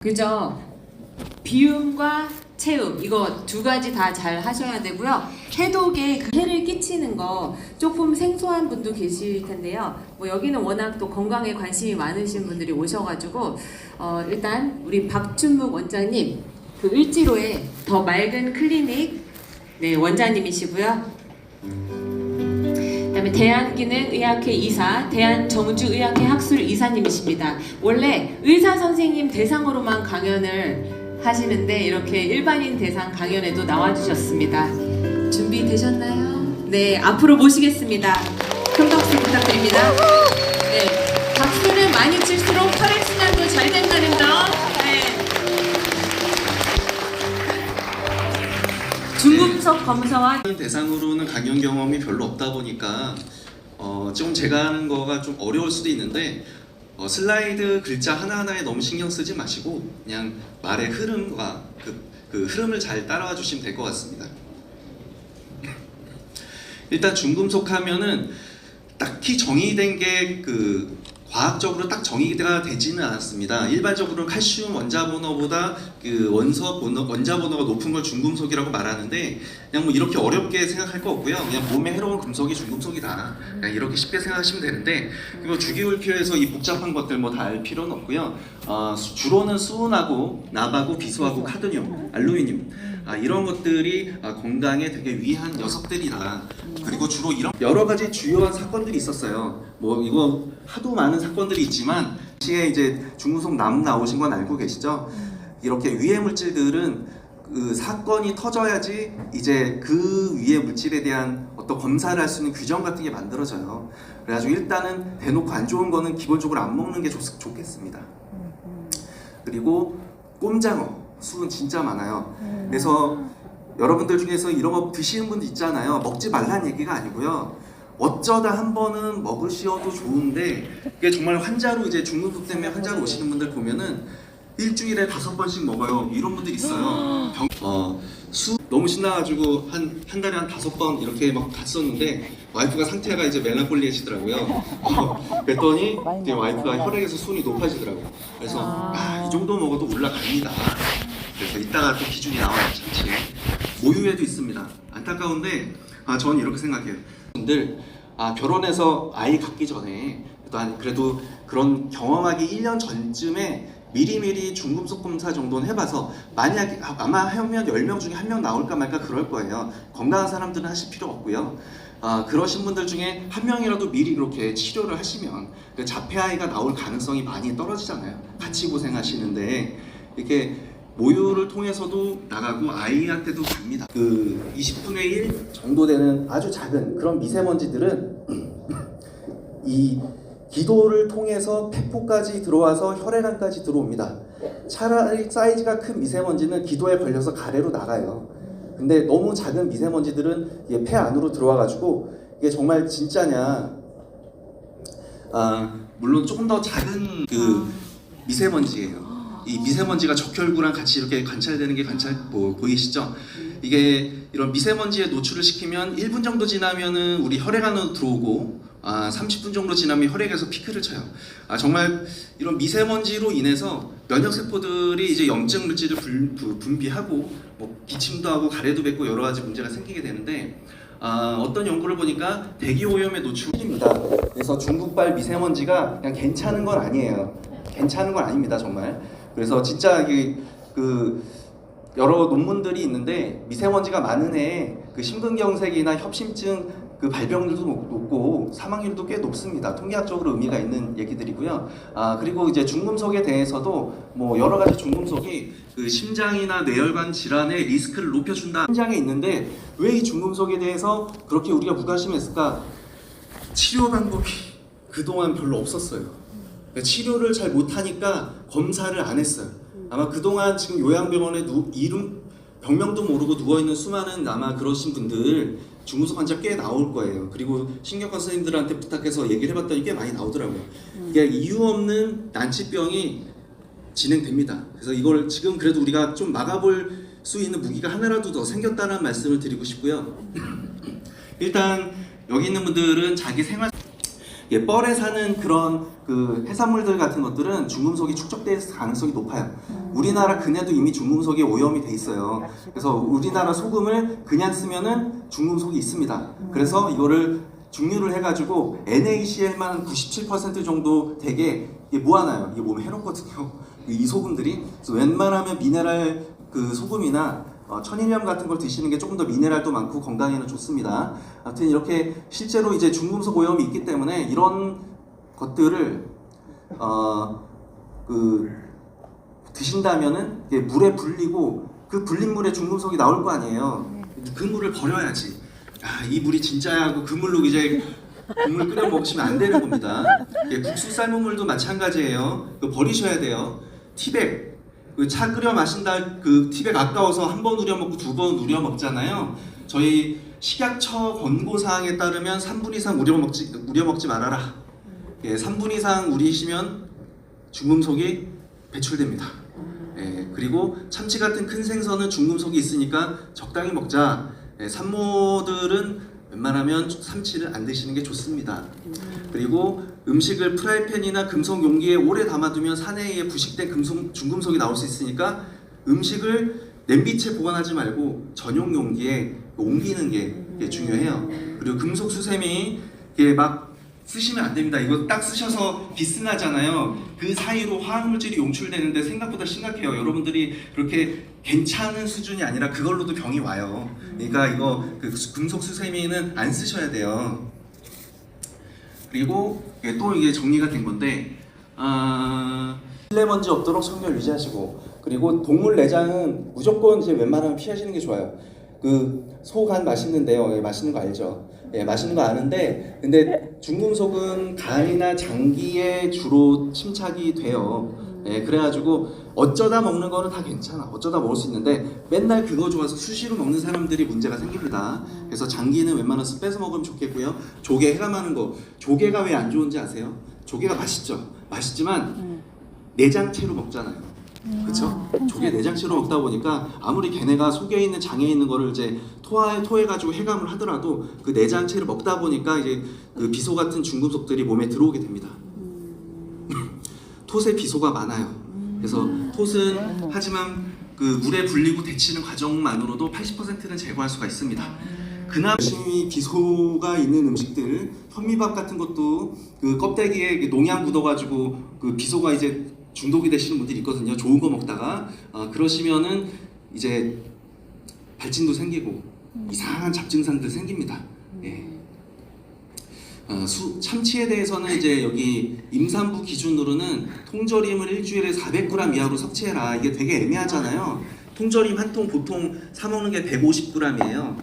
그죠? 비움과 채움 이거 두 가지 다 잘 하셔야 되고요. 해독에 그 해를 끼치는 거 조금 생소한 분도 계실 텐데요. 뭐 여기는 워낙 또 건강에 관심이 많으신 분들이 오셔가지고 일단 우리 박춘묵 원장님 그 을지로의 더 맑은 클리닉 네 원장님이시고요. 그다음에 대한기능의학회 이사, 대한정주의학회 학술 이사님이십니다. 원래 의사 선생님 대상으로만 강연을 하시는데 이렇게 일반인 대상 강연에도 나와주셨습니다. 준비되셨나요? 네, 앞으로 모시겠습니다. 큰 박수 부탁드립니다. 네, 박수를 많이 칠수록 혈액순환도 잘 된다는 점. 네. 중금속 검사와 대상으로는 강연 경험이 별로 없다 보니까 좀 제가 하는 거가 좀 어려울 수도 있는데 슬라이드 글자 하나하나에 너무 신경 쓰지 마시고 그냥 말의 흐름과 그 흐름을 잘 따라와 주시면 될 것 같습니다. 일단 중금속 하면은 딱히 정의된 게 과학적으로 딱 정의가 되지는 않았습니다. 일반적으로 칼슘 원자번호보다 원자번호가 높은 걸 중금속이라고 말하는데 그냥 뭐 이렇게 어렵게 생각할 거 없고요. 그냥 몸에 해로운 금속이 중금속이다. 그냥 이렇게 쉽게 생각하시면 되는데 그리고 주기율표에서 이 복잡한 것들 뭐 다 알 필요는 없고요. 주로는 수은하고 납하고 비수하고 카드뮴, 알루미늄 이런 것들이 건강에 되게 유의한 녀석들이다. 그리고 주로 이런 여러 가지 주요한 사건들이 있었어요. 뭐 이거 하도 많은 사건들이 있지만 시에 이제 중금속 남 나오신 건 알고 계시죠? 이렇게 위해 물질들은 그 사건이 터져야지 이제 그 위해 물질에 대한 어떤 검사를 할 수 있는 규정 같은 게 만들어져요. 그래가지고 일단은 대놓고 안 좋은 거는 기본적으로 안 먹는 게 좋겠습니다. 그리고 꼼장어 수은 진짜 많아요. 그래서 여러분들 중에서 이런 거 드시는 분도 있잖아요. 먹지 말라는 얘기가 아니고요. 어쩌다 한 번은 먹으셔도 좋은데 이게 정말 환자로 이제 중금속 때문에 환자로 오시는 분들 보면은 일주일에 5번씩 먹어요. 이런 분들 있어요. 수 너무 신나가지고 한 달에 한 5번 이렇게 막 갔었는데 와이프가 상태가 이제 멜랑콜리해지더라고요. 그랬더니 이제 와이프가 혈액에서 수은이 높아지더라고요. 그래서 이 정도 먹어도 올라갑니다. 그래서 이따가 또 기준이 나와요. 잠시 모유에도 있습니다. 안타까운데 저는 이렇게 생각해요. 분들 결혼해서 아이 갖기 전에 그래도 그런 경험하기 1년 전쯤에 미리미리 중금속 검사 정도는 해봐서 만약에 아마 하면 10명 중에 1명 나올까 말까 그럴 거예요. 건강한 사람들은 하실 필요 없고요. 그러신 분들 중에 한 명이라도 미리 그렇게 치료를 하시면 자폐아이가 나올 가능성이 많이 떨어지잖아요. 같이 고생하시는데 이렇게 모유를 통해서도 나가고 아이한테도 갑니다. 20분의 1 정도 되는 아주 작은 그런 미세먼지들은 이 기도를 통해서 폐포까지 들어와서 혈액안까지 들어옵니다. 차라리 사이즈가 큰 미세먼지는 기도에 걸려서 가래로 나가요. 근데 너무 작은 미세먼지들은 이게 폐 안으로 들어와가지고 이게 정말 진짜냐? 물론 조금 더 작은 미세먼지예요. 이 미세먼지가 적혈구랑 같이 이렇게 관찰되는 게 보이시죠? 이게 이런 미세먼지에 노출을 시키면 1분 정도 지나면은 우리 혈액 안으로 들어오고 30분 정도 지나면 혈액에서 피크를 쳐요. 정말 이런 미세먼지로 인해서 면역세포들이 이제 염증 물질을 분비하고 뭐 기침도 하고 가래도 뱉고 여러 가지 문제가 생기게 되는데 어떤 연구를 보니까 대기오염에 노출입니다. 그래서 중국발 미세먼지가 그냥 괜찮은 건 아니에요. 괜찮은 건 아닙니다, 정말. 그래서 진짜 이게 여러 논문들이 있는데 미세먼지가 많은 해에 심근경색이나 협심증 발병률도 높고 사망률도 꽤 높습니다. 통계학적으로 의미가 있는 얘기들이고요. 그리고 이제 중금속에 대해서도 뭐 여러 가지 중금속이 심장이나 뇌혈관 질환의 리스크를 높여준다. 심장에 있는데 왜 이 중금속에 대해서 그렇게 우리가 무관심했을까? 치료 방법이 그동안 별로 없었어요. 치료를 잘 못하니까 검사를 안 했어요. 아마 그동안 지금 요양병원에 병명도 모르고 누워있는 수많은 아마 그러신 분들 중금속 환자 꽤 나올 거예요. 그리고 신경과 선생님들한테 부탁해서 얘기를 해봤더니 꽤 많이 나오더라고요. 이게 이유 없는 난치병이 진행됩니다. 그래서 이걸 지금 그래도 우리가 좀 막아볼 수 있는 무기가 하나라도 더 생겼다는 말씀을 드리고 싶고요. 일단 여기 있는 분들은 자기 생활 뻘에 사는 그런 그 해산물들 같은 것들은 중금속이 축적될 가능성이 높아요. 우리나라 근해도 이미 중금속이 오염이 돼 있어요. 그래서 우리나라 소금을 그냥 쓰면은 중금속이 있습니다. 그래서 이거를 증류를 해가지고 NaCl만 97% 정도 되게 이게 모아놔요. 이게 몸에 해롭거든요. 이 소금들이. 그래서 웬만하면 미네랄 그 소금이나 천일염 같은 걸 드시는 게 조금 더 미네랄도 많고 건강에는 좋습니다. 아무튼 이렇게 실제로 이제 중금속 오염이 있기 때문에 이런 것들을 그 드신다면은 이게 물에 불리고 그 불린 물에 중금속이 나올 거 아니에요. 그 물을 버려야지. 이 물이 진짜야 하고 그 물로 이제 국물 끓여 먹으시면 안 되는 겁니다. 국수 삶은 물도 마찬가지예요. 그거 버리셔야 돼요. 티백, 그 차 끓여 마신다 그 티백 아까워서 한 번 우려 먹고 두 번 우려 먹잖아요. 저희 식약처 권고 사항에 따르면 3분 이상 우려 먹지 말아라. 3분 이상 우리시면 중금속이 배출됩니다. 그리고 참치 같은 큰 생선은 중금속이 있으니까 적당히 먹자. 산모들은 웬만하면 참치를 안 드시는 게 좋습니다. 그리고 음식을 프라이팬이나 금속 용기에 오래 담아두면 산해에 부식된 중금속이 나올 수 있으니까 음식을 냄비채 보관하지 말고 전용 용기에 옮기는 게 중요해요. 그리고 금속 수세미 이게 막 쓰시면 안 됩니다. 이거 딱 쓰셔서 비스나잖아요. 그 사이로 화학물질이 용출되는데 생각보다 심각해요. 여러분들이 그렇게 괜찮은 수준이 아니라 그걸로도 병이 와요. 그러니까 이거 그 금속 수세미는 안 쓰셔야 돼요. 그리고 또 이게 정리가 된 건데 실내 먼지 없도록 청결 유지하시고, 그리고 동물 내장은 무조건 이제 웬만하면 피하시는 게 좋아요. 그 소간 맛있는데요. 맛있는 거 알죠? 맛있는 거 아는데, 근데 중금속은 간이나 장기에 주로 침착이 돼요. 그래가지고 어쩌다 먹는 거는 다 괜찮아. 어쩌다 먹을 수 있는데 맨날 그거 좋아서 수시로 먹는 사람들이 문제가 생깁니다. 그래서 장기는 웬만해서 빼서 먹으면 좋겠고요. 조개 해감하는 거, 조개가 왜 안 좋은지 아세요? 조개가 맛있죠. 맛있지만 내장채로 먹잖아요. 그렇죠? 조개 내장채로 먹다 보니까 아무리 걔네가 속에 있는 장에 있는 거를 이제 토해가지고 해감을 하더라도 그 내장채를 먹다 보니까 이제 그 비소 같은 중금속들이 몸에 들어오게 됩니다. 톳에 비소가 많아요. 그래서 톳은 하지만 그 물에 불리고 데치는 과정만으로도 80%는 제거할 수가 있습니다. 그나마 열심히 비소가 있는 음식들, 현미밥 같은 것도 그 껍데기에 농약 묻어가지고 그 비소가 이제 중독이 되시는 분들이 있거든요. 좋은 거 먹다가 그러시면은 이제 발진도 생기고 이상한 잡증상들 생깁니다. 참치에 대해서는 이제 여기 임산부 기준으로는 통조림을 일주일에 400g 이하로 섭취해라. 이게 되게 애매하잖아요. 통조림 한 통 보통 사 먹는 게 150g이에요.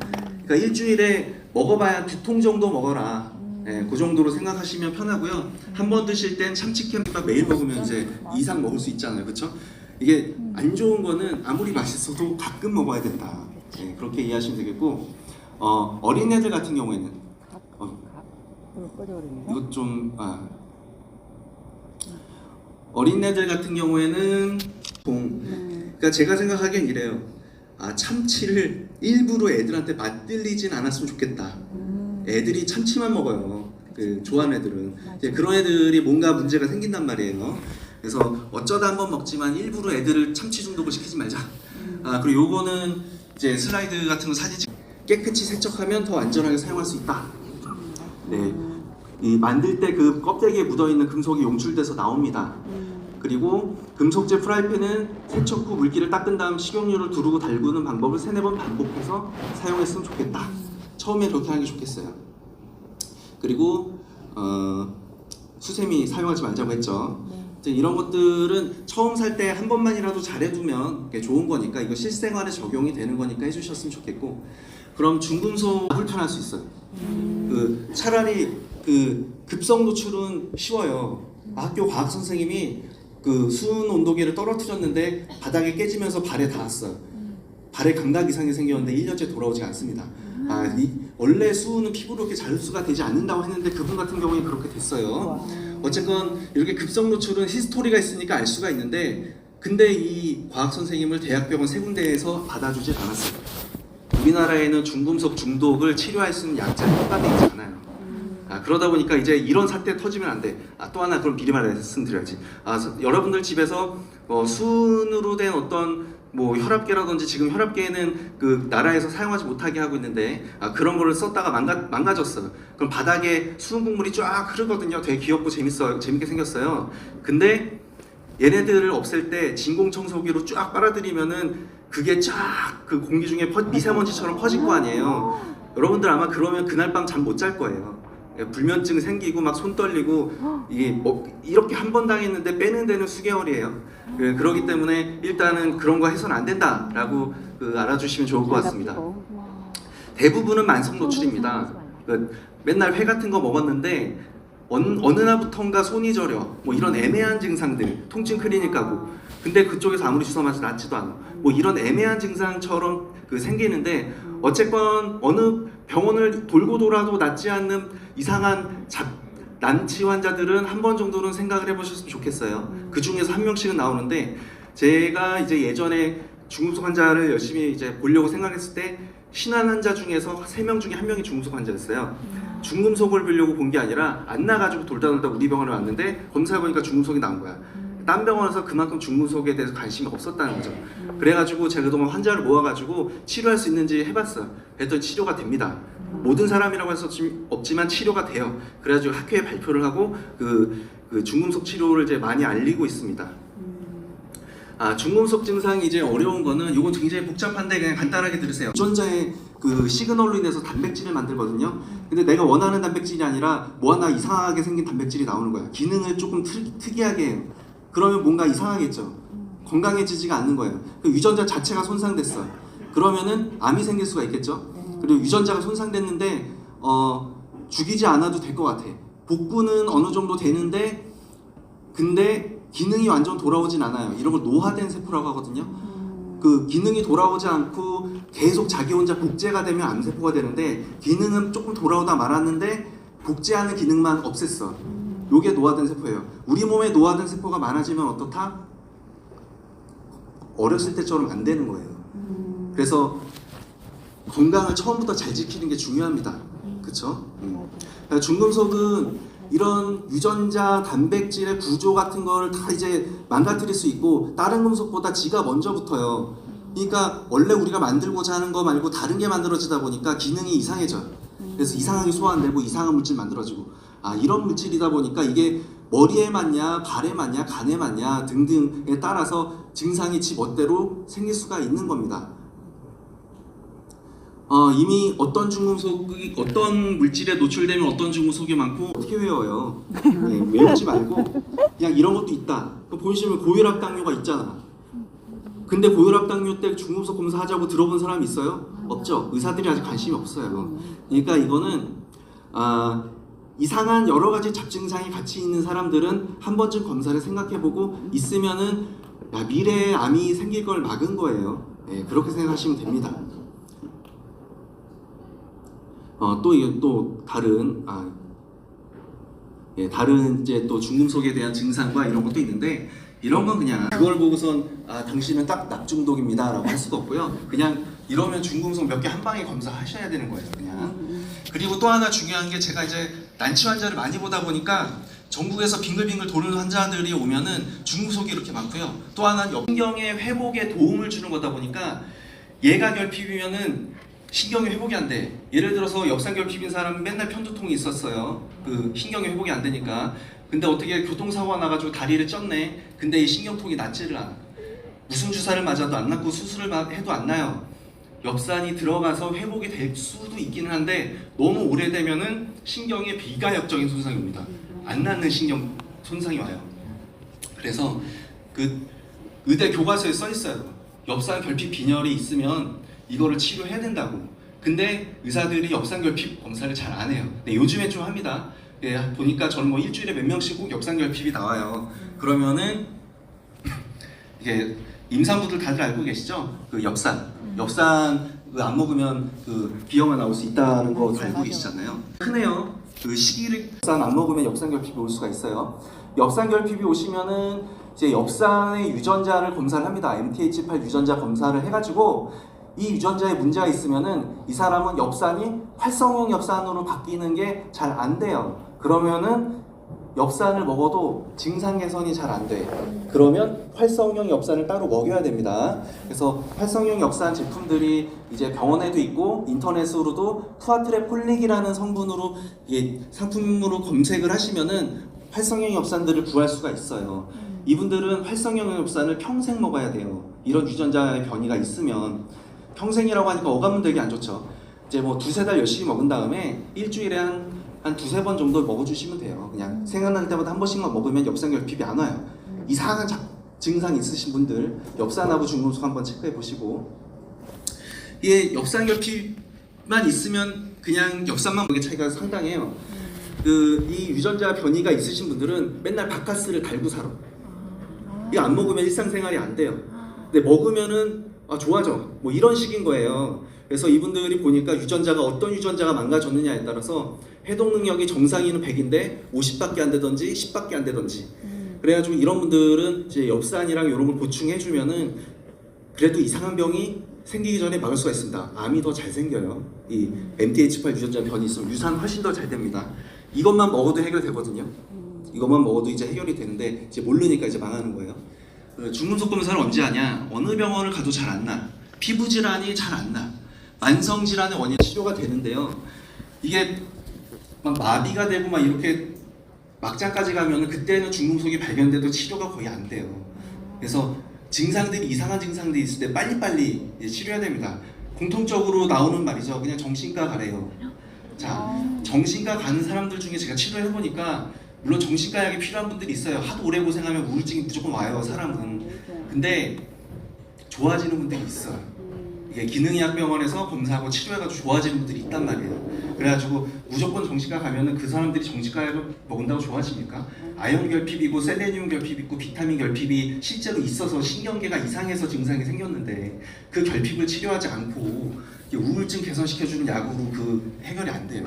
그러니까 일주일에 먹어봐야 2통 정도 먹어라. 그 정도로 생각하시면 편하고요. 한 번 드실 땐 참치캔밥 매일 먹으면 이제 이상 먹을 수 있잖아요, 그렇죠? 이게 안 좋은 거는 아무리 맛있어도 가끔 먹어야 된다. 그렇게 이해하시면 되겠고, 어린애들 같은 경우에는 이것 좀 어린애들 같은 경우에는 그러니까 제가 생각하기엔 이래요. 참치를 일부러 애들한테 맛들리진 않았으면 좋겠다. 애들이 참치만 먹어요. 그 좋아하는 애들은 이제 그런 애들이 뭔가 문제가 생긴단 말이에요. 그래서 어쩌다 한번 먹지만 일부러 애들을 참치 중독을 시키지 말자. 그리고 요거는 이제 슬라이드 같은 거 사진 찍 깨끗이 세척하면 더 안전하게 사용할 수 있다. 이 만들 때 그 껍데기에 묻어 있는 금속이 용출돼서 나옵니다. 그리고 금속제 프라이팬은 세척 후 물기를 닦은 다음 식용유를 두르고 달구는 방법을 3-4번 반복해서 사용했으면 좋겠다. 처음에 그렇게 하는 게 좋겠어요. 그리고 수세미 사용하지 말자고 했죠. 이런 것들은 처음 살 때 한 번만이라도 잘해두면 좋은 거니까, 이거 실생활에 적용이 되는 거니까 해주셨으면 좋겠고, 그럼 중금속 불편할 수 있어요. 차라리 급성 노출은 쉬워요. 학교 과학 선생님이 그 수은 온도계를 떨어뜨렸는데 바닥에 깨지면서 발에 닿았어요. 발에 감각 이상이 생겼는데 1년째 돌아오지 않습니다. 원래 수은은 피부로 이렇게 잘 흡수가 되지 않는다고 했는데 그분 같은 경우에 그렇게 됐어요. 어쨌건 이렇게 급성 노출은 히스토리가 있으니까 알 수가 있는데, 근데 이 과학 선생님을 대학병원 3군데에서 받아주질 않았어요. 우리나라에는 중금속 중독을 치료할 수 있는 약제가 허가되어 있지 않아요. 그러다 보니까 이제 이런 사태 터지면 안 돼. 또 하나 그럼 미리 말씀드려야지. 여러분들 집에서 순으로 된 어떤 뭐 혈압계라든지 지금 혈압계는 그 나라에서 사용하지 못하게 하고 있는데 그런 거를 썼다가 망가졌어. 그럼 바닥에 수은 국물이 쫙 흐르거든요. 되게 귀엽고 재밌게 생겼어요. 근데 얘네들을 없앨 때 진공청소기로 쫙 빨아들이면은 그게 쫙 그 공기 중에 미세먼지처럼 퍼질 거 아니에요. 여러분들 아마 그러면 그날 밤 잠 못 잘 거예요. 불면증 생기고 막 손 떨리고 이게 이렇게 한 번 당했는데 빼는 데는 수개월이에요. 그러기 때문에 일단은 그런 거 해서는 안 된다라고 알아주시면 좋을 것 같습니다. 대부분은 만성 노출입니다. 맨날 회 같은 거 먹었는데 어느 날부턴가 손이 저려 뭐 이런 애매한 증상들, 통증 클리닉 가고 근데 그쪽에서 아무리 주사 맞아도 낫지도 않아. 뭐 이런 애매한 증상처럼 생기는데 어쨌건 어느 병원을 돌고 돌아도 낫지 않는 이상한 난치 환자들은 한 번 정도는 생각을 해보셨으면 좋겠어요. 그 중에서 한 명씩은 나오는데 제가 이제 예전에 중금속 환자를 열심히 이제 보려고 생각했을 때 신한 환자 중에서 3명 중에 1명이 중금속 환자였어요. 중금속을 보려고 본 게 아니라 안 나가지고 돌다 우리 병원에 왔는데 검사해보니까 중금속이 나온 거야. 딴 병원에서 그만큼 중금속에 대해서 관심이 없었다는 거죠. 그래가지고 제가 그동안 환자를 모아가지고 치료할 수 있는지 해봤어요. 그랬더니 치료가 됩니다. 모든 사람이라고 할 수 없지만 치료가 돼요. 그래가지고 학회에 발표를 하고 그 중금속 치료를 이제 많이 알리고 있습니다. 중금속 증상이 이제 어려운 거는 이건 굉장히 복잡한데 그냥 간단하게 들으세요. 유전자의 그 시그널로 인해서 단백질을 만들거든요. 근데 내가 원하는 단백질이 아니라 뭐 하나 이상하게 생긴 단백질이 나오는 거야. 기능을 조금 특이하게 해요. 그러면 뭔가 이상하겠죠. 건강해지지가 않는 거예요. 그 유전자 자체가 손상됐어. 그러면은 암이 생길 수가 있겠죠. 그리고 유전자가 손상됐는데 죽이지 않아도 될 것 같아. 복구는 어느 정도 되는데 근데 기능이 완전 돌아오진 않아요. 이런 걸 노화된 세포라고 하거든요. 그 기능이 돌아오지 않고 계속 자기 혼자 복제가 되면 암세포가 되는데 기능은 조금 돌아오다 말았는데 복제하는 기능만 없앴어. 요게 노화된 세포예요. 우리 몸에 노화된 세포가 많아지면 어떻다? 어렸을 때처럼 안 되는 거예요. 그래서 건강을 처음부터 잘 지키는 게 중요합니다. 그쵸? 중금속은 이런 유전자, 단백질의 구조 같은 걸 다 이제 망가뜨릴 수 있고 다른 금속보다 지가 먼저 붙어요. 그러니까 원래 우리가 만들고자 하는 거 말고 다른 게 만들어지다 보니까 기능이 이상해져요. 그래서 이상하게 소화되고 이상한 물질 만들어지고 이런 물질이다 보니까 이게 머리에 맞냐, 발에 맞냐, 간에 맞냐 등등에 따라서 증상이 지 멋대로 생길 수가 있는 겁니다. 이미 어떤 중금속이 어떤 물질에 노출되면 어떤 중금속이 많고 어떻게 외워요? 외우지 말고 그냥 이런 것도 있다. 보시면 고혈압 당뇨가 있잖아. 근데 고혈압 당뇨 때 중금속 검사하자고 들어본 사람이 있어요? 없죠. 의사들이 아직 관심이 없어요. 그러니까 이거는 이상한 여러 가지 잡증상이 같이 있는 사람들은 한 번쯤 검사를 생각해보고 있으면은 미래에 암이 생길 걸 막은 거예요. 그렇게 생각하시면 됩니다. 또 다른 이제 또 중금속에 대한 증상과 이런 것도 있는데 이런 건 그냥 그걸 보고선 당신은 딱 납중독입니다라고 할 수가 없고요. 그냥 이러면 중금속 몇 개 한 방에 검사하셔야 되는 거예요. 그냥. 그리고 또 하나 중요한 게 제가 이제 난치 환자를 많이 보다 보니까 전국에서 빙글빙글 도는 환자들이 오면은 중금속이 이렇게 많고요. 또 하나는 신경의 회복에 도움을 주는 거다 보니까 얘가 결핍이면은 신경이 회복이 안 돼. 예를 들어서 역상결핍인 사람은 맨날 편두통이 있었어요. 그 신경이 회복이 안 되니까. 근데 어떻게 교통사고가 나가지고 다리를 쪘네. 근데 이 신경통이 낫지를 않아. 무슨 주사를 맞아도 안 낫고 수술을 해도 안 나요. 엽산이 들어가서 회복이 될 수도 있기는 한데 너무 오래되면은 신경에 비가역적인 손상입니다. 안 낫는 신경 손상이 와요. 그래서 그 의대 교과서에 써 있어요. 엽산 결핍 빈혈이 있으면 이거를 치료해야 된다고. 근데 의사들이 엽산결핍 검사를 잘 안 해요. 근데 요즘에 좀 합니다. 보니까 저는 뭐 일주일에 몇 명씩 꼭 엽산결핍이 나와요. 그러면은 이게 임산부들 다들 알고 계시죠? 그 엽산 그 안 먹으면 그 비형아 나올 수 있다는 거 다 알고 계시잖아요. 흔해요. 그 시기를 엽산 안 먹으면 엽산결핍이 올 수가 있어요. 엽산결핍이 오시면은 이제 엽산의 유전자를 검사를 합니다. MTH8 유전자 검사를 해가지고 이 유전자에 문제가 있으면은 이 사람은 엽산이 활성형 엽산으로 바뀌는 게 잘 안 돼요. 그러면은 엽산을 먹어도 증상 개선이 잘 안 돼. 그러면 활성형 엽산을 따로 먹여야 됩니다. 그래서 활성형 엽산 제품들이 이제 병원에도 있고 인터넷으로도 투아트레폴릭이라는 성분으로 이게 상품으로 검색을 하시면은 활성형 엽산들을 구할 수가 있어요. 이분들은 활성형 엽산을 평생 먹어야 돼요. 이런 유전자의 변이가 있으면 평생이라고 하니까 어감은 되게 안 좋죠. 이제 뭐 두세 달 열심히 먹은 다음에 일주일에 한 두세 번 정도 먹어주시면 돼요. 그냥 생각날 때마다 한 번씩만 먹으면 엽산결핍이 안 와요. 이상한 증상 있으신 분들 엽산하고 중금속 한번 체크해 보시고, 이게 엽산결핍만 있으면 그냥 엽산만 먹는 게 차이가 상당해요. 이 유전자 변이가 있으신 분들은 맨날 바카스를 달고 살아. 이거 안 먹으면 일상생활이 안 돼요. 근데 먹으면은 좋아져. 뭐 이런 식인 거예요. 그래서 이분들이 보니까 유전자가 어떤 유전자가 망가졌느냐에 따라서 해독 능력이 정상인은 100인데 50밖에 안 되던지 10밖에 안 되던지. 그래가지고 이런 분들은 이제 엽산이랑 이런 걸 보충해주면은 그래도 이상한 병이 생기기 전에 막을 수가 있습니다. 암이 더 잘 생겨요. 이 MTH8 유전자 변이 있으면 유산 훨씬 더 잘 됩니다. 이것만 먹어도 해결되거든요. 이것만 먹어도 이제 해결이 되는데 이제 모르니까 이제 망하는 거예요. 중금속 검사를 언제 하냐? 어느 병원을 가도 잘 안 나. 피부 질환이 잘 안 나. 만성 질환의 원인 치료가 되는데요. 이게 막 마비가 되고 막 이렇게 막장까지 가면은 그때는 중금속이 발견돼도 치료가 거의 안 돼요. 그래서 증상들이 이상한 증상들이 있을 때 빨리빨리 치료해야 됩니다. 공통적으로 나오는 말이죠. 그냥 정신과 가래요. 자, 정신과 가는 사람들 중에 제가 치료해 보니까 물론 정신과 약이 필요한 분들이 있어요. 하도 오래 고생하면 우울증이 무조건 와요, 사람은. 근데 좋아지는 분들이 있어요. 이게 기능의학병원에서 검사하고 치료해가지고 좋아지는 분들이 있단 말이에요. 그래가지고 무조건 정신과 가면은 그 사람들이 정신과 약을 먹는다고 좋아집니까? 아연 결핍이고 셀레늄 결핍 있고 비타민 결핍이 실제로 있어서 신경계가 이상해서 증상이 생겼는데 그 결핍을 치료하지 않고 우울증 개선시켜주는 약으로 그 해결이 안 돼요.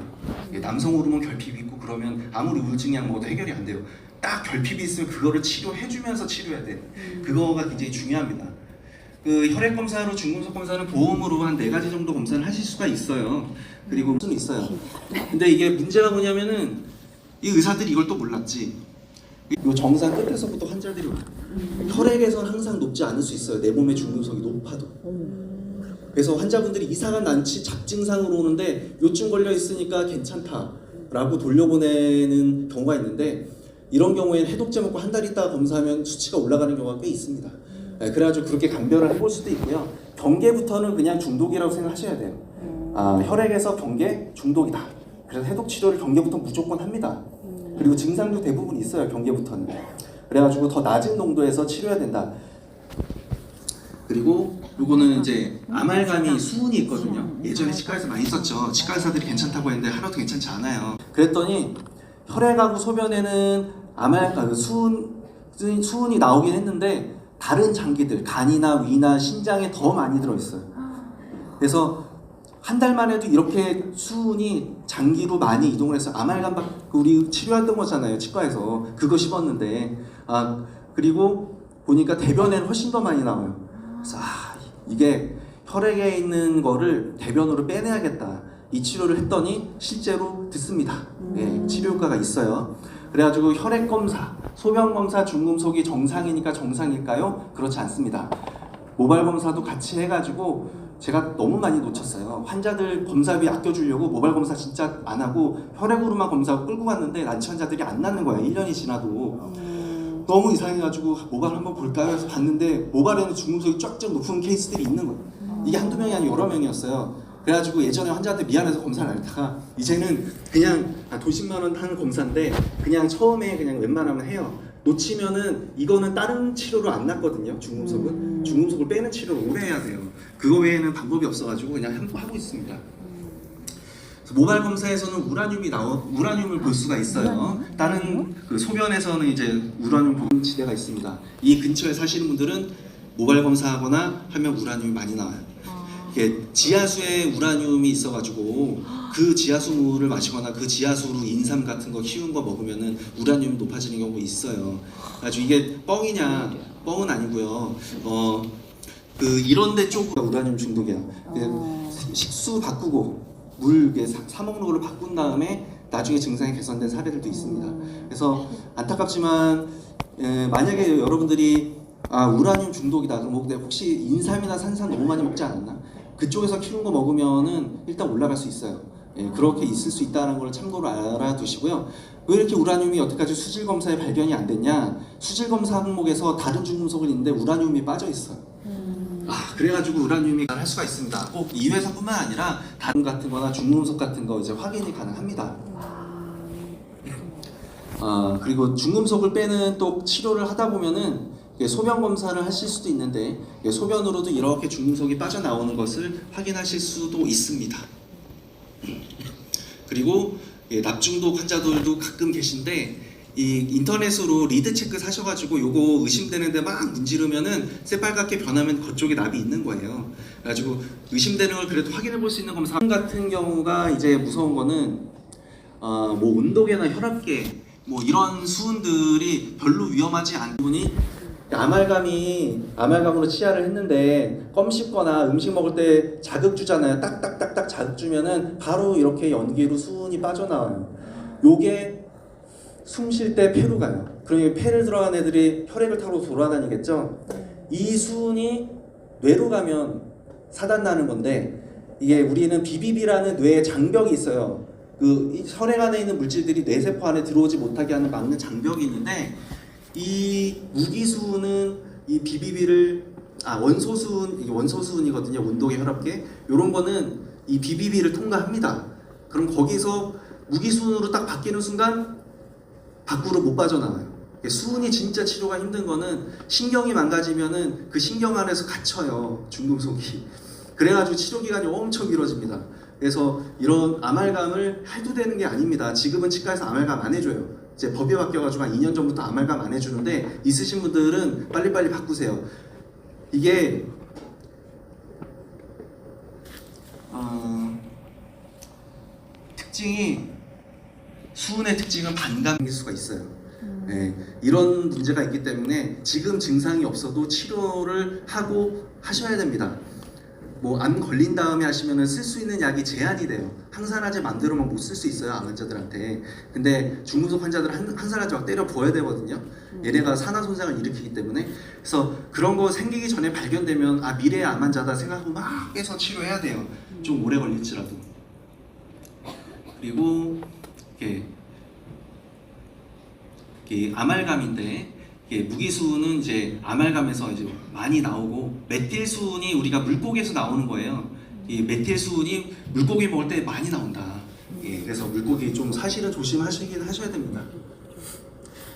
남성 호르몬 결핍이 있고 그러면 아무리 우울증 약 먹어도 해결이 안 돼요. 딱 결핍이 있으면 그거를 치료해주면서 치료해야 돼요. 그거가 굉장히 중요합니다. 혈액 검사로 중금속 검사는 보험으로 한 4가지 정도 검사를 하실 수가 있어요. 그리고 수는 있어요. 근데 이게 문제가 뭐냐면은 이 의사들이 이걸 또 몰랐지. 이 정상 끝에서부터 환자들이 와요. 혈액에서는 항상 높지 않을 수 있어요. 내 몸의 중금속이 높아도. 그래서 환자분들이 이상한 난치 잡증상으로 오는데 요쯤 걸려 있으니까 괜찮다라고 돌려보내는 경우가 있는데, 이런 경우에는 해독제 먹고 한 달 있다가 검사하면 수치가 올라가는 경우가 꽤 있습니다. 그래가지고 그렇게 감별을 해볼 수도 있고요. 경계부터는 그냥 중독이라고 생각하셔야 돼요. 혈액에서 경계 중독이다. 그래서 해독 치료를 경계부터 무조건 합니다. 그리고 증상도 대부분 있어요, 경계부터는. 그래가지고 더 낮은 농도에서 치료해야 된다. 그리고 요거는 이제 아말감이 수은이 있거든요. 예전에 치과에서 많이 썼죠. 치과 의사들이 괜찮다고 했는데 하나도 괜찮지 않아요. 그랬더니 혈액하고 소변에는 수은이 나오긴 했는데 다른 장기들, 간이나 위나 신장에 더 많이 들어있어요. 그래서 한 달만 해도 이렇게 수은이 장기로 많이 이동을 해서 아말감 우리 치료했던 거잖아요, 치과에서. 그거 씹었는데. 그리고 보니까 대변에는 훨씬 더 많이 나와요. 그래서 이게 혈액에 있는 거를 대변으로 빼내야겠다. 이 치료를 했더니 실제로 듣습니다. 치료 효과가 있어요. 그래가지고 혈액 검사, 소변 검사 중금속이 정상이니까 정상일까요? 그렇지 않습니다. 모발 검사도 같이 해가지고 제가 너무 많이 놓쳤어요. 환자들 검사비 아껴주려고 모발 검사 진짜 안 하고 혈액으로만 검사하고 끌고 갔는데 난치 환자들이 안 낫는 거야, 1년이 지나도. 너무 이상해가지고 모발 한번 볼까요? 해서 봤는데 모발에는 중금속이 쫙쫙 높은 케이스들이 있는 거예요. 이게 한두 명이 아니고 여러 명이었어요. 그래가지고 예전에 환자한테 미안해서 검사를 안 했다가 이제는 그냥 도십만 원 하는 검사인데 그냥 처음에 그냥 웬만하면 해요. 놓치면은 이거는 다른 치료로 안 낫거든요. 중금속은 중금속을 빼는 치료를 오래 해야 돼요. 그거 외에는 방법이 없어가지고 그냥 하고 있습니다. 모발 검사에서는 우라늄을 볼 수가 있어요. 다른 소변에서는 이제 우라늄 보는 지대가 있습니다. 이 근처에 사시는 분들은 모발 검사하거나 하면 우라늄이 많이 나와요. 이게 지하수에 우라늄이 있어가지고 그 지하수물을 마시거나 그 지하수로 인삼 같은 거 키운 거 먹으면은 우라늄이 높아지는 경우가 있어요. 아주 이게 뻥이냐? 뻥은 아니고요. 그 이런데 쪽으로 우라늄 중독이야. 식수 바꾸고 물 사 먹는 걸로 바꾼 다음에 나중에 증상이 개선된 사례들도 있습니다. 그래서 안타깝지만 만약에 여러분들이 우라늄 중독이다 그럼 혹시 인삼이나 산삼 너무 많이 먹지 않았나? 그쪽에서 키운 거 먹으면은 일단 올라갈 수 있어요. 그렇게 있을 수 있다는 걸 참고로 알아두시고요. 왜 이렇게 우라늄이 여태까지 수질 검사에 발견이 안 됐냐? 수질 검사 항목에서 다른 중금속을 있는데 우라늄이 빠져 있어요. 그래가지고 우라늄이 할 수가 있습니다. 꼭 이 회사뿐만 아니라 다른 같은 거나 중금속 같은 거 이제 확인이 가능합니다. 그리고 중금속을 빼는 또 치료를 하다 보면은 소변 검사를 하실 수도 있는데 소변으로도 이렇게 중금속이 빠져나오는 것을 확인하실 수도 있습니다. 그리고 납중독 환자들도 가끔 계신데 이 인터넷으로 리드 체크 사셔가지고 요거 의심되는데 막 문지르면은 새빨갛게 변하면 그쪽에 납이 있는 거예요. 그래가지고 의심되는 걸 그래도 확인해 볼 수 있는 검사 같은 경우가 이제 무서운 거는 뭐 온도계나 혈압계 뭐 이런 수은들이 별로 위험하지 않은 분이 아말감으로 치아를 했는데 껌 씹거나 음식 먹을 때 자극 주잖아요. 딱딱딱딱 자극 주면은 바로 이렇게 연기로 수은이 빠져나와요. 요게 숨 쉴 때 폐로 가요. 그러니까 폐를 들어간 애들이 혈액을 타고 돌아다니겠죠. 이 수은이 뇌로 가면 사단나는 건데 이게 우리는 BBB라는 뇌에 장벽이 있어요. 그 혈액 안에 있는 물질들이 뇌세포 안에 들어오지 못하게 하는 막는 장벽이 있는데 이 무기수은은 이 BBB를 원소수은 이게 원소수은이거든요. 온도계 혈압계 이런 거는 이 BBB를 통과합니다. 그럼 거기서 무기수은으로 딱 바뀌는 순간 밖으로 못 빠져나와요. 수은이 진짜 치료가 힘든 거는 신경이 망가지면은 그 신경 안에서 갇혀요. 중금속이. 그래가지고 치료 기간이 엄청 길어집니다. 그래서 이런 아말감을 해도 되는 게 아닙니다. 지금은 치과에서 아말감 안 해줘요. 이제 법이 바뀌어가지고 한 2년 전부터 아말감 안 해주는데 있으신 분들은 빨리빨리 바꾸세요. 이게 특징이 수은의 특징은 반감일 수가 있어요. 이런 문제가 있기 때문에 지금 증상이 없어도 치료를 하고 하셔야 됩니다. 뭐 암 걸린 다음에 하시면은 쓸 수 있는 약이 제한이 돼요. 항산화제 만들어만 못 쓸 수 있어요, 암 환자들한테. 근데 중금속 환자들은 항산화제 막 때려 부어야 되거든요. 얘네가 산화 손상을 일으키기 때문에. 그래서 그런 거 생기기 전에 발견되면 미래의 암 환자다 생각하고 막 빼서 치료해야 돼요. 좀 오래 걸릴지라도. 그리고 이게 아말감인데 무기수은은 이제 아말감에서 이제 많이 나오고 메틸수은이 우리가 물고기에서 나오는 거예요. 이 메틸수은이 물고기 먹을 때 많이 나온다. 그래서 물고기 좀 사실은 조심하시긴 하셔야 됩니다.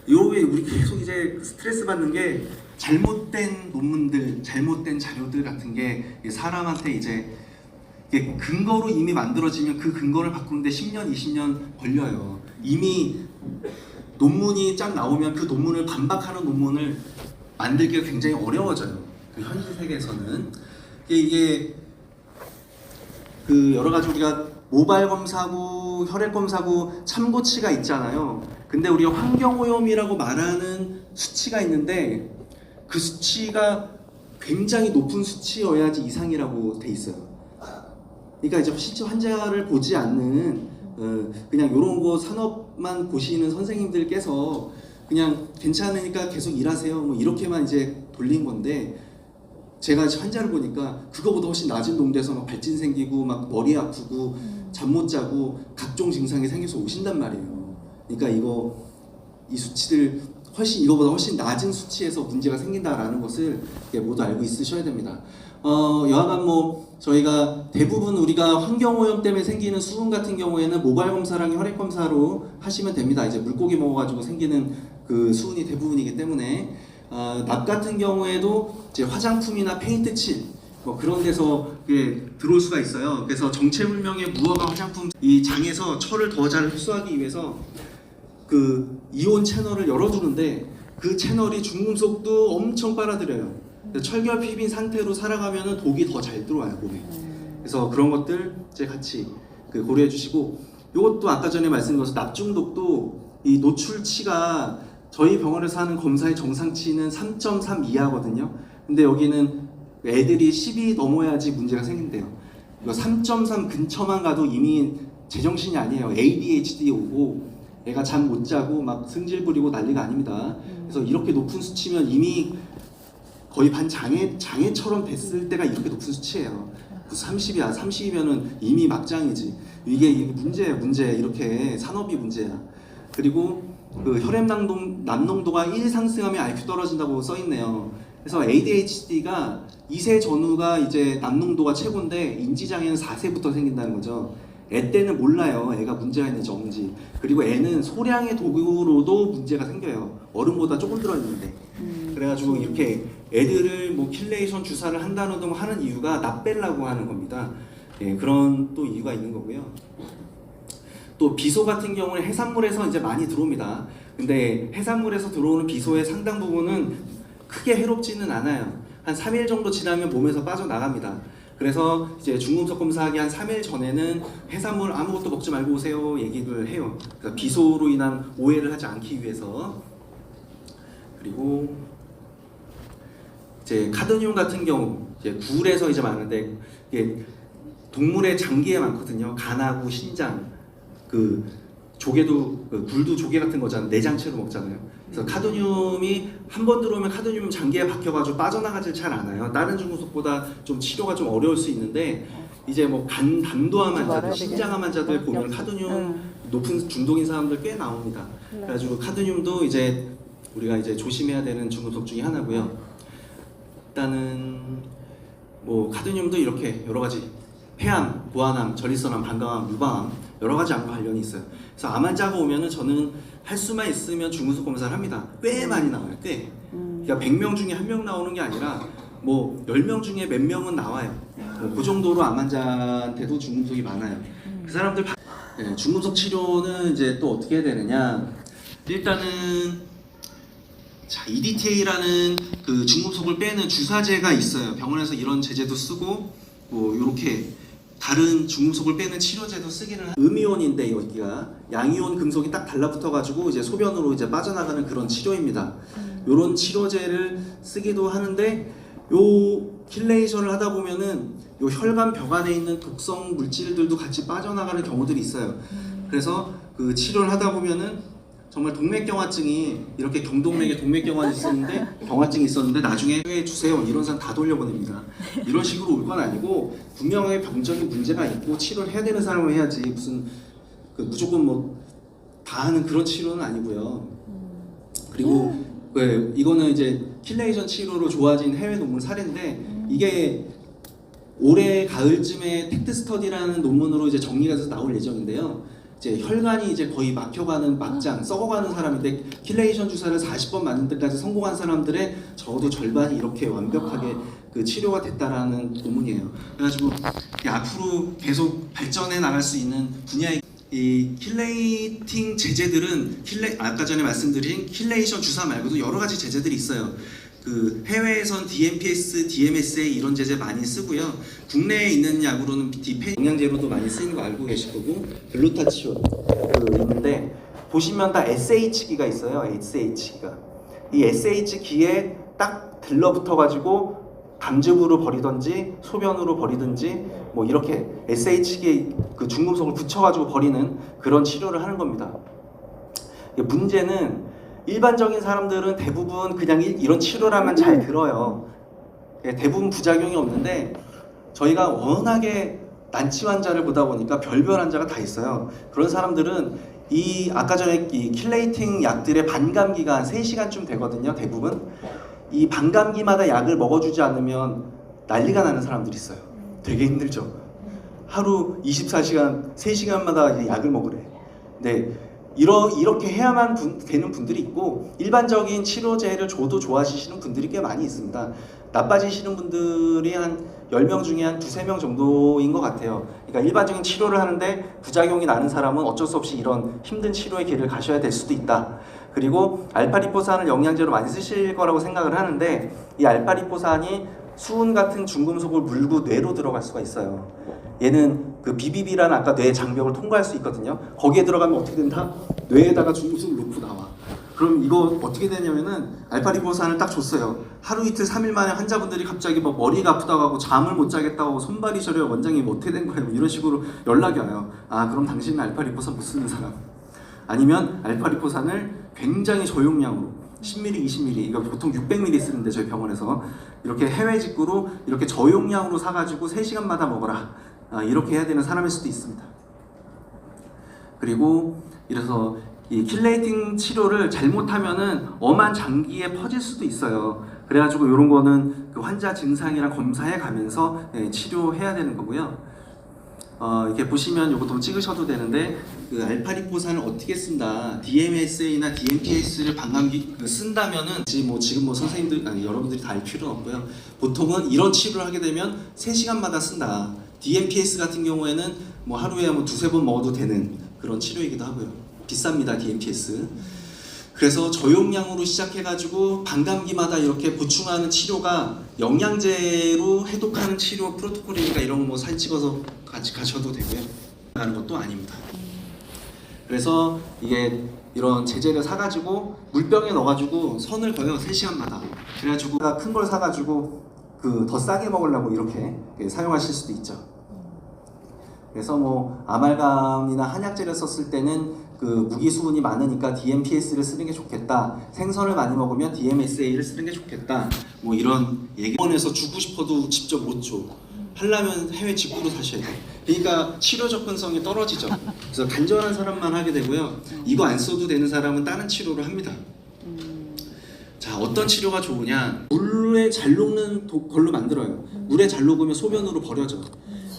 요게 우리 계속 이제 스트레스 받는 게 잘못된 논문들, 잘못된 자료들 같은 게 사람한테 이제 근거로 이미 만들어지면 그 근거를 바꾸는데 10년, 20년 걸려요. 이미 논문이 쫙 나오면 그 논문을 반박하는 논문을 만들기가 굉장히 어려워져요. 그 현실 세계에서는 이게 그 여러 가지 우리가 모발 검사고 혈액 검사고 참고치가 있잖아요. 근데 우리가 환경오염이라고 말하는 수치가 있는데 그 수치가 굉장히 높은 수치여야지 이상이라고 돼 있어요. 그러니까 이제 실제 환자를 보지 않는 그냥 이런 거 산업만 보시는 선생님들께서 그냥 괜찮으니까 계속 일하세요 뭐 이렇게만 이제 돌린 건데 제가 환자를 보니까 그거보다 훨씬 낮은 농도에서 막 발진 생기고 막 머리 아프고 잠 못 자고 각종 증상이 생겨서 오신단 말이에요. 그러니까 이 수치들 이거보다 훨씬 낮은 수치에서 문제가 생긴다라는 것을 모두 알고 있으셔야 됩니다. 여하간 뭐 저희가 대부분 우리가 환경오염 때문에 생기는 수은 같은 경우에는 모발 검사랑 혈액 검사로 하시면 됩니다. 이제 물고기 먹어가지고 생기는 그 수은이 대부분이기 때문에 납 같은 경우에도 이제 화장품이나 페인트 칠 뭐 그런 데서 들어올 수가 있어요. 그래서 정체불명의 무허가 화장품 이 장에서 철을 더 잘 흡수하기 위해서 그 이온 채널을 열어두는데 그 채널이 중금속도 엄청 빨아들여요. 철결피빈 상태로 살아가면은 독이 더 잘 들어와요 몸에. 그래서 그런 것들 이제 같이 고려해 주시고 이것도 아까 전에 말씀드린 것처럼 납중독도 이 노출치가 저희 병원에서 하는 검사의 정상치는 3.3 이하거든요. 근데 여기는 애들이 10이 넘어야지 문제가 생긴대요. 이거 3.3 근처만 가도 이미 제정신이 아니에요. ADHD 오고 애가 잠 못 자고 막 승질 부리고 난리가 아닙니다. 그래서 이렇게 높은 수치면 이미 거의 장애처럼 됐을 때가 이렇게 높은 수치예요. 30이야. 30이면은 이미 막장이지. 이게 문제예요, 문제. 이렇게 산업이 문제야. 그리고 그 혈액 남농도가 1 상승하면 IQ 떨어진다고 써 있네요. 그래서 ADHD가 2세 전후가 이제 남농도가 최고인데 인지장애는 4세부터 생긴다는 거죠. 애 때는 몰라요. 애가 문제가 있는지 없는지. 그리고 애는 소량의 도구로도 문제가 생겨요. 어른보다 조금 들어있는데. 그래가지고 이렇게 애들을 뭐 킬레이션 주사를 한다는 등 하는 이유가 나 빼려고 하는 겁니다. 예, 그런 또 이유가 있는 거고요. 또 비소 같은 경우는 해산물에서 이제 많이 들어옵니다. 근데 해산물에서 들어오는 비소의 상당 부분은 크게 해롭지는 않아요. 한 3일 정도 지나면 몸에서 빠져나갑니다. 그래서 이제 중금속 검사하기 한 3일 전에는 해산물 아무것도 먹지 말고 오세요 얘기를 해요. 그러니까 비소로 인한 오해를 하지 않기 위해서. 그리고 이제 카드뮴 같은 경우 이제 굴에서 이제 많은데 이게 동물의 장기에 많거든요. 간하고 신장, 그 조개도 그 굴도 조개 같은 거잖아요. 내장채로 먹잖아요. 그래서 카드뮴이 한 번 들어오면 카드뮴 장기에 박혀가지고 빠져나가질 잘 않아요. 다른 중금속보다 좀 치료가 좀 어려울 수 있는데 이제 뭐 담도암 환자들, 신장암 환자들 보면 카드뮴 높은 중독인 사람들 꽤 나옵니다. 그래가지고 카드뮴도 이제 우리가 이제 조심해야 되는 중금속 중에 하나고요. 일단은 뭐 카드뮴도 이렇게 여러 가지 폐암, 고환암, 전립선암, 방광암, 유방암 여러 가지 암과 관련이 있어요. 그래서 암 환자가 오면은 저는 할 수만 있으면 중금속 검사를 합니다. 꽤 많이 나와요. 꽤. 그러니까 100명 중에 1명 나오는 게 아니라 뭐 10명 중에 몇 명은 나와요. 그 정도로 암 환자한테도 중금속이 많아요. 그 사람들 네, 중금속 치료는 이제 또 어떻게 해야 되느냐? 일단은 자, EDTA라는 그 중금속을 빼는 주사제가 있어요. 병원에서 이런 제제도 쓰고 뭐 이렇게 다른 중금속을 빼는 치료제도 쓰기는 음이온인데 여기가 양이온 금속이 딱 달라붙어가지고 이제 소변으로 이제 빠져나가는 그런 치료입니다. 이런 치료제를 쓰기도 하는데 요 킬레이션을 하다 보면은 요 혈관 벽 안에 있는 독성 물질들도 같이 빠져나가는 경우들이 있어요. 그래서 그 치료를 하다 보면은 정말 동맥경화증이 이렇게 경동맥에 경화증이 있었는데 나중에 해 주세요 이런 사람 다 돌려보냅니다. 이런 식으로 올 건 아니고 분명하게 병적인 문제가 있고 치료를 해야 되는 사람을 해야지 무슨 그 무조건 뭐 다 하는 그런 치료는 아니고요. 그리고 네, 이거는 이제 킬레이션 치료로 좋아진 해외 논문 사례인데 이게 올해 가을쯤에 텍트 스터디라는 논문으로 이제 정리가 돼서 나올 예정인데요. 이제 혈관이 이제 거의 막혀가는 막장, 썩어가는 사람인데 킬레이션 주사를 40번 맞는 데까지 성공한 사람들의 적어도 절반이 이렇게 완벽하게 그 치료가 됐다라는 논문이에요. 그래가지고 앞으로 계속 발전해 나갈 수 있는 분야의 이 킬레이팅 제제들은 아까 전에 말씀드린 킬레이션 주사 말고도 여러 가지 제제들이 있어요. 그 해외에선 DMPS, DMSA 이런 제제 많이 쓰고요. 국내에 있는 약으로는 디페 영양제로도 많이 쓰이는 거 알고 계실 거고 글루타치온 있는데 보시면 다 SH기가 있어요. SH기가 이 SH기에 딱 들러붙어 가지고 담즙으로 버리든지 소변으로 버리든지 뭐 이렇게 SH기에 그 중금속을 붙여가지고 버리는 그런 치료를 하는 겁니다. 문제는 일반적인 사람들은 대부분 그냥 이런 치료라면 잘 들어요. 대부분 부작용이 없는데 저희가 워낙에 난치 환자를 보다 보니까 별별 환자가 다 있어요. 그런 사람들은 이 아까 전에 이 킬레이팅 약들의 반감기가 한 3시간쯤 되거든요. 대부분 이 반감기마다 약을 먹어주지 않으면 난리가 나는 사람들이 있어요. 되게 힘들죠. 하루 24시간 3시간마다 약을 먹으래. 네. 이렇게 해야만 되는 분들이 있고 일반적인 치료제를 줘도 좋아지시는 분들이 꽤 많이 있습니다. 나빠지시는 분들이 한 10명 중에 한 2-3명 정도인 것 같아요. 그러니까 일반적인 치료를 하는데 부작용이 나는 사람은 어쩔 수 없이 이런 힘든 치료의 길을 가셔야 될 수도 있다. 그리고 알파리포산을 영양제로 많이 쓰실 거라고 생각을 하는데 이 알파리포산이 수은 같은 중금속을 물고 뇌로 들어갈 수가 있어요. 얘는 그 BBB라는 아까 뇌 장벽을 통과할 수 있거든요. 거기에 들어가면 어떻게 된다? 뇌에다가 중금속을 놓고 나와. 그럼 이거 어떻게 되냐면은 알파리포산을 딱 줬어요. 하루 이틀 3일 만에 환자분들이 갑자기 막 머리가 아프다고 하고 잠을 못 자겠다고 하고 손발이 저려요. 원장님 어떻게 된 거예요? 이런 식으로 연락이 와요. 아, 그럼 당신은 알파리포산 못 쓰는 사람. 아니면 알파리포산을 굉장히 저용량으로 10ml, 20ml, 이거 보통 600ml 쓰는데 저희 병원에서 이렇게 해외 직구로 이렇게 저용량으로 사가지고 3시간마다 먹어라. 이렇게 해야 되는 사람일 수도 있습니다. 그리고 이래서 이 킬레이팅 치료를 잘못하면은 엄한 장기에 퍼질 수도 있어요. 그래가지고 이런 거는 그 환자 증상이랑 검사해 가면서 치료해야 되는 거고요. 이렇게 보시면 이것도 찍으셔도 되는데 그 알파리포산을 어떻게 쓴다, DMSA나 DMPS를 방광기 쓴다면은 지금 뭐 선생님들 아니 여러분들이 다 알 필요는 없고요. 보통은 이런 치료를 하게 되면 3시간마다 쓴다. DMPS 같은 경우에는 뭐 하루에 뭐 2-3번 먹어도 되는 그런 치료이기도 하고요. 비쌉니다, DMPS. 그래서 저용량으로 시작해가지고 반감기마다 이렇게 보충하는 치료가 영양제로 해독하는 치료 프로토콜이니까 이런 거 뭐 사진 찍어서 같이 가셔도 되고요. 하는 것도 아닙니다. 그래서 이게 이런 제제를 사가지고 물병에 넣어가지고 선을 그어요. 3시간마다. 그래가지고 큰 걸 사가지고 그 더 싸게 먹으려고 이렇게 사용하실 수도 있죠. 그래서 뭐 아말감이나 한약제를 썼을 때는 그 무기수분이 많으니까 DMPS를 쓰는 게 좋겠다. 생선을 많이 먹으면 DMSA를 쓰는 게 좋겠다. 뭐 이런 얘기원에서 주고 싶어도 직접 못 줘. 하려면 해외 직구로 사셔야 돼. 그러니까 치료 접근성이 떨어지죠. 그래서 간절한 사람만 하게 되고요. 이거 안 써도 되는 사람은 다른 치료를 합니다. 자, 어떤 치료가 좋으냐? 물에 잘 녹는 걸로 만들어요. 물에 잘 녹으면 소변으로 버려져.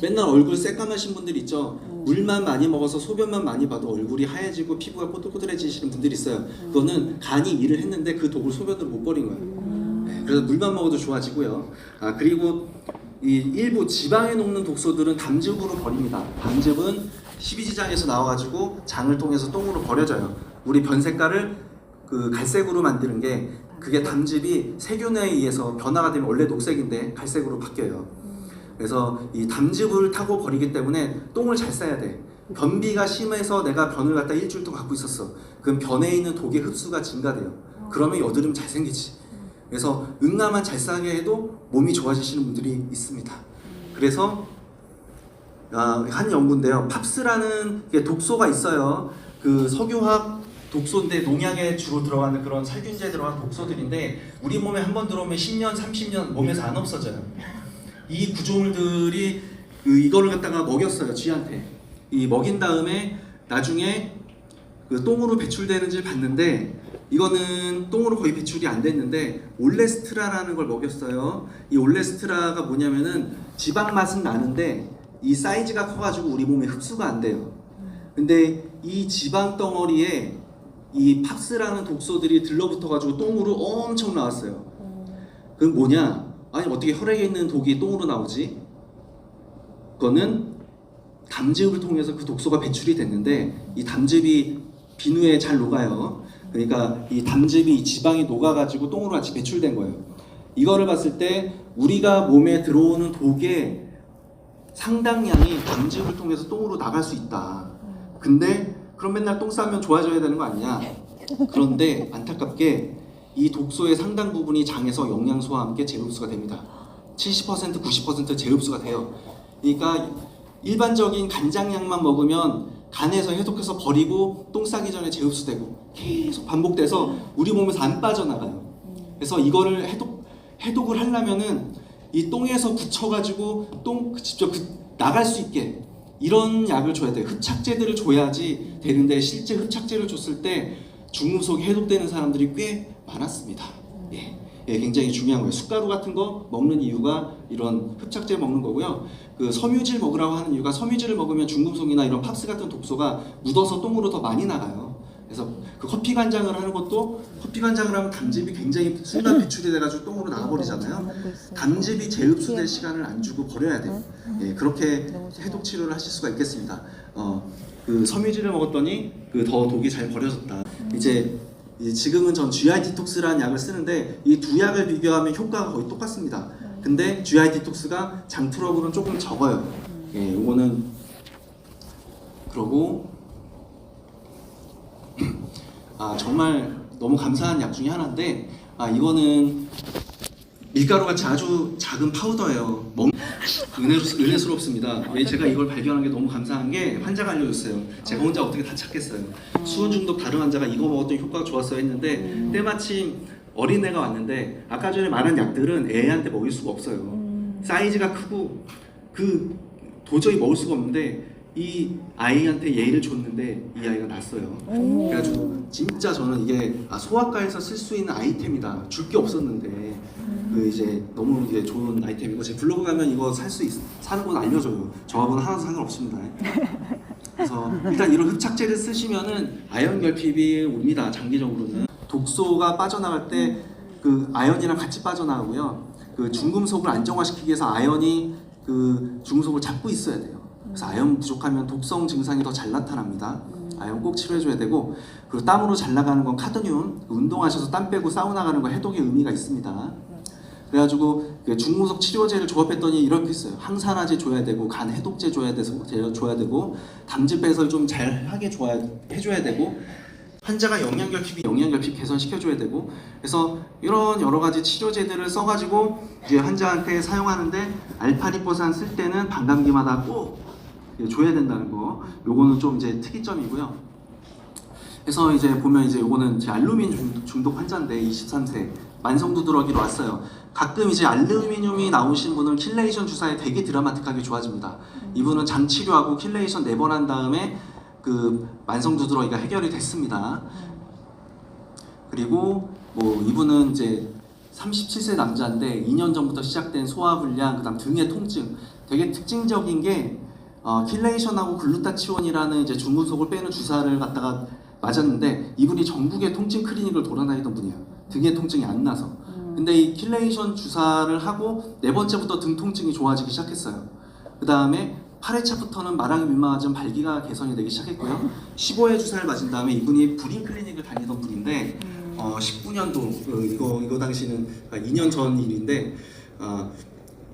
맨날 얼굴 새까마신 분들 있죠. 물만 많이 먹어서 소변만 많이 봐도 얼굴이 하얘지고 피부가 꼬들꼬들해지시는 분들이 있어요. 그거는 간이 일을 했는데 그 독을 소변으로 못 버린 거예요. 네, 그래서 물만 먹어도 좋아지고요. 그리고 이 일부 지방에 녹는 독소들은 담즙으로 버립니다. 담즙은 십이지장에서 나와가지고 장을 통해서 똥으로 버려져요. 우리 변 색깔을 그 갈색으로 만드는 게 그게 담즙이 세균에 의해서 변화가 되면 원래 녹색인데 갈색으로 바뀌어요. 그래서 이 담즙을 타고 버리기 때문에 똥을 잘 싸야 돼. 변비가 심해서 내가 변을 갖다 일주일 동안 갖고 있었어. 그럼 변에 있는 독의 흡수가 증가돼요. 그러면 여드름 잘 생기지. 그래서 응아만 잘 싸게 해도 몸이 좋아지시는 분들이 있습니다. 그래서 한 연구인데요. 팝스라는 독소가 있어요. 그 석유화학 독소인데 농약에 주로 들어가는 그런 살균제에 들어가는 독소들인데 우리 몸에 한 번 들어오면 10년, 30년 몸에서 안 없어져요. 이 구조물들이 이거를 갖다가 먹였어요, 쥐한테. 이 먹인 다음에 나중에 그 똥으로 배출되는지를 봤는데 이거는 똥으로 거의 배출이 안 됐는데 올레스트라라는 걸 먹였어요. 이 올레스트라가 뭐냐면은 지방 맛은 나는데 이 사이즈가 커가지고 우리 몸에 흡수가 안 돼요. 근데 이 지방 덩어리에 이 팝스라는 독소들이 들러붙어가지고 똥으로 엄청 나왔어요. 그건 뭐냐? 아니 어떻게 혈액에 있는 독이 똥으로 나오지? 그거는 담즙을 통해서 그 독소가 배출이 됐는데 이 담즙이 비누에 잘 녹아요. 그러니까 이 담즙이 이 지방이 녹아가지고 똥으로 같이 배출된 거예요. 이거를 봤을 때 우리가 몸에 들어오는 독의 상당량이 담즙을 통해서 똥으로 나갈 수 있다. 근데 그럼 맨날 똥 싸면 좋아져야 되는 거 아니냐? 그런데 안타깝게 이 독소의 상당 부분이 장에서 영양소와 함께 재흡수가 됩니다. 70%, 90% 재흡수가 돼요. 그러니까 일반적인 간장약만 먹으면 간에서 해독해서 버리고 똥 싸기 전에 재흡수되고 계속 반복돼서 우리 몸에서 안 빠져나가요. 그래서 이거를 해독을 하려면은 이 똥에서 굳혀가지고 똥 직접 나갈 수 있게 이런 약을 줘야 돼요. 흡착제들을 줘야지 되는데 실제 흡착제를 줬을 때 중금속이 해독되는 사람들이 꽤 많았습니다. 굉장히 중요한 거예요. 숟가루 같은 거 먹는 이유가 이런 흡착제 먹는 거고요. 그 섬유질 먹으라고 하는 이유가 섬유질을 먹으면 중금속이나 이런 팝스 같은 독소가 묻어서 똥으로 더 많이 나가요. 그래서 그 커피 간장을 하는 것도 커피 간장을 하면 담즙이 굉장히 순간 배출이 돼가지고 똥으로 나가버리잖아요. 담즙이 재흡수될 시간을 안 주고 버려야 돼요. 그렇게 해독 치료를 하실 수가 있겠습니다. 그 섬유질을 먹었더니 그 더 독이 잘 버려졌다. 이제 지금은 전 GI 디톡스라는 약을 쓰는데 이 두 약을 비교하면 효과가 거의 똑같습니다. 근데 GI 디톡스가 장 트러블은 조금 적어요. 요거는 그러고 정말 너무 감사한 약 중에 하나인데 이거는 밀가루같이 아주 작은 파우더예요. 은혜스럽습니다. 왜 제가 이걸 발견한 게 너무 감사한 게 환자가 알려줬어요. 제가 혼자 어떻게 다 찾겠어요. 수은 중독 다른 환자가 이거 먹었더니 효과가 좋았어요 했는데 때마침 어린애가 왔는데 아까 전에 말한 약들은 애한테 먹일 수가 없어요. 사이즈가 크고 도저히 먹을 수가 없는데 이 아이한테 얘를 줬는데 이 아이가 났어요. 그래가지고 진짜 저는 이게 소아과에서 쓸 수 있는 아이템이다. 줄 게 없었는데 이제 너무 이게 좋은 아이템이고 제 블로그 가면 이거 사는 건 알려줘요. 저하고는 하나도 상관없습니다. 그래서 일단 이런 흡착제를 쓰시면은 아연 결핍이 옵니다. 장기적으로는 독소가 빠져나갈 때 그 아연이랑 같이 빠져나가고요. 그 중금속을 안정화시키기 위해서 아연이 그 중금속을 잡고 있어야 돼요. 그래서 아연 부족하면 독성 증상이 더 잘 나타납니다. 아연 꼭 치료해줘야 되고 그리고 땀으로 잘 나가는 건 카드뮴. 운동하셔서 땀 빼고 사우나 가는 건 해독의 의미가 있습니다. 그래가지고 중금속 치료제를 조합했더니 이렇게 있어요. 항산화제 줘야 되고 간 해독제 줘야 되고 담즙 배설 좀 잘하게 해줘야 되고 환자가 영양결핍 개선시켜줘야 되고 그래서 이런 여러 가지 치료제들을 써가지고 이제 환자한테 사용하는데 알파리포산 쓸 때는 반감기마다 꼭 줘야 된다는 거. 요거는 좀 이제 특이점이고요. 그래서 이제 보면 이제 요거는 제 알루미늄 중독 환자인데 23세 만성 두드러기로 왔어요. 가끔 이제 알루미늄이 나오신 분은 킬레이션 주사에 되게 드라마틱하게 좋아집니다. 이분은 장 치료하고 킬레이션 4번 한 다음에 그 만성 두드러기가 해결이 됐습니다. 그리고 뭐 이분은 이제 37세 남자인데 2년 전부터 시작된 소화불량, 그다음 등의 통증. 되게 특징적인 게 킬레이션하고 글루타치온이라는 이제 중금속을 빼는 주사를 갖다가 맞았는데 이분이 전국의 통증 클리닉을 돌아다니던 분이에요. 등의 통증이 안 나서. 근데 이 킬레이션 주사를 하고 4번째부터 등 통증이 좋아지기 시작했어요. 그 다음에 8회차부터는 마랑이 민망하전 발기가 개선이 되기 시작했고요. 15회 주사를 맞은 다음에 이분이 불임 클리닉을 다니던 분인데 19년도 이거 당시는 2년 전 일인데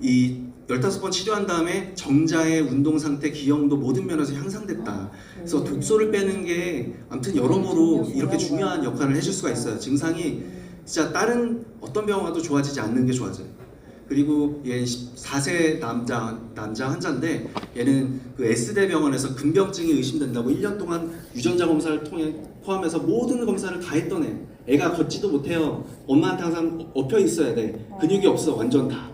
이 15번 치료한 다음에 정자의 운동 상태, 기형도 모든 면에서 향상됐다. 그래서 독소를 빼는 게 아무튼 여러모로 이렇게 중요한 역할을 해줄 수가 있어요. 증상이 진짜 다른 어떤 병원 가도 좋아지지 않는 게 좋아져요. 그리고 얘 14세 남자 환자인데 얘는 그 S대 병원에서 근병증이 의심된다고 1년 동안 유전자 검사를 포함해서 모든 검사를 다 했던 애가 걷지도 못해요. 엄마한테 항상 엎혀 있어야 돼. 근육이 없어. 완전 다.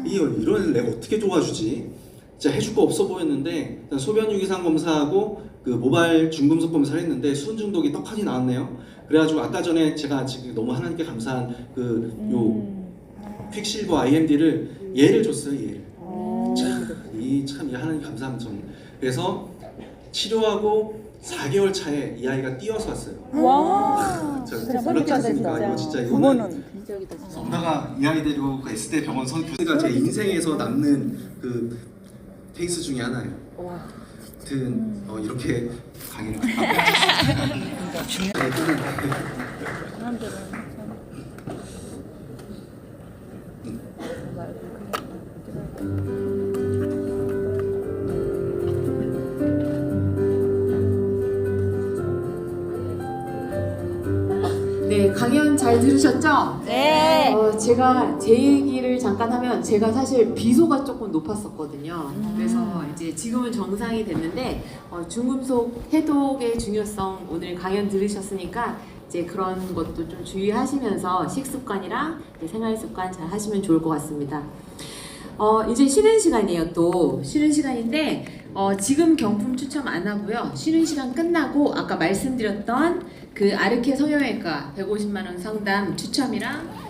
이런 애가 어떻게 도와주지? 진짜 해줄 거 없어 보였는데 소변 유기산 검사하고 그 모발 중금속 검사를 했는데 수은 중독이 떡하니 나왔네요. 그래가지고 아까 전에 제가 지금 너무 하나님께 감사한 퀵실버 IMD를 얘를 줬어요. 얘를. 참 하나님 감사한 점. 그래서 치료하고 4개월 차에 이 아이가 뛰어서 왔어요. 와, 진짜 놀랍지 않습니까? 이거 진짜 이거는 엄마가 이 아이 데리고 그 S대 병원 교수가 제 인생에서 남는 그 케이스 중에 하나예요. 아무튼 이렇게 강의를 네, 강연 잘 들으셨죠? 네. 제가 제 얘기를 잠깐 하면 제가 사실 비소가 조금 높았었거든요. 그래서 이제 지금은 정상이 됐는데 중금속 해독의 중요성 오늘 강연 들으셨으니까 이제 그런 것도 좀 주의하시면서 식습관이랑 생활습관 잘 하시면 좋을 것 같습니다. 이제 쉬는 시간이에요. 또 쉬는 시간인데 지금 경품 추첨 안 하고요. 쉬는 시간 끝나고 아까 말씀드렸던 그 아르케 성형외과 150만 원 상담 추첨이랑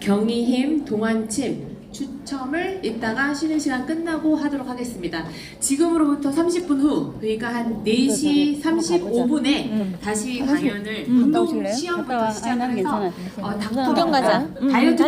경희힘 동안침 추첨을 이따가 쉬는 시간 끝나고 하도록 하겠습니다. 지금으로부터 30분 후, 그러니까 한 4시 35분에 다시 강연을 운동 시험부터 시작을 해서 닥터 구경 가자. 다이어트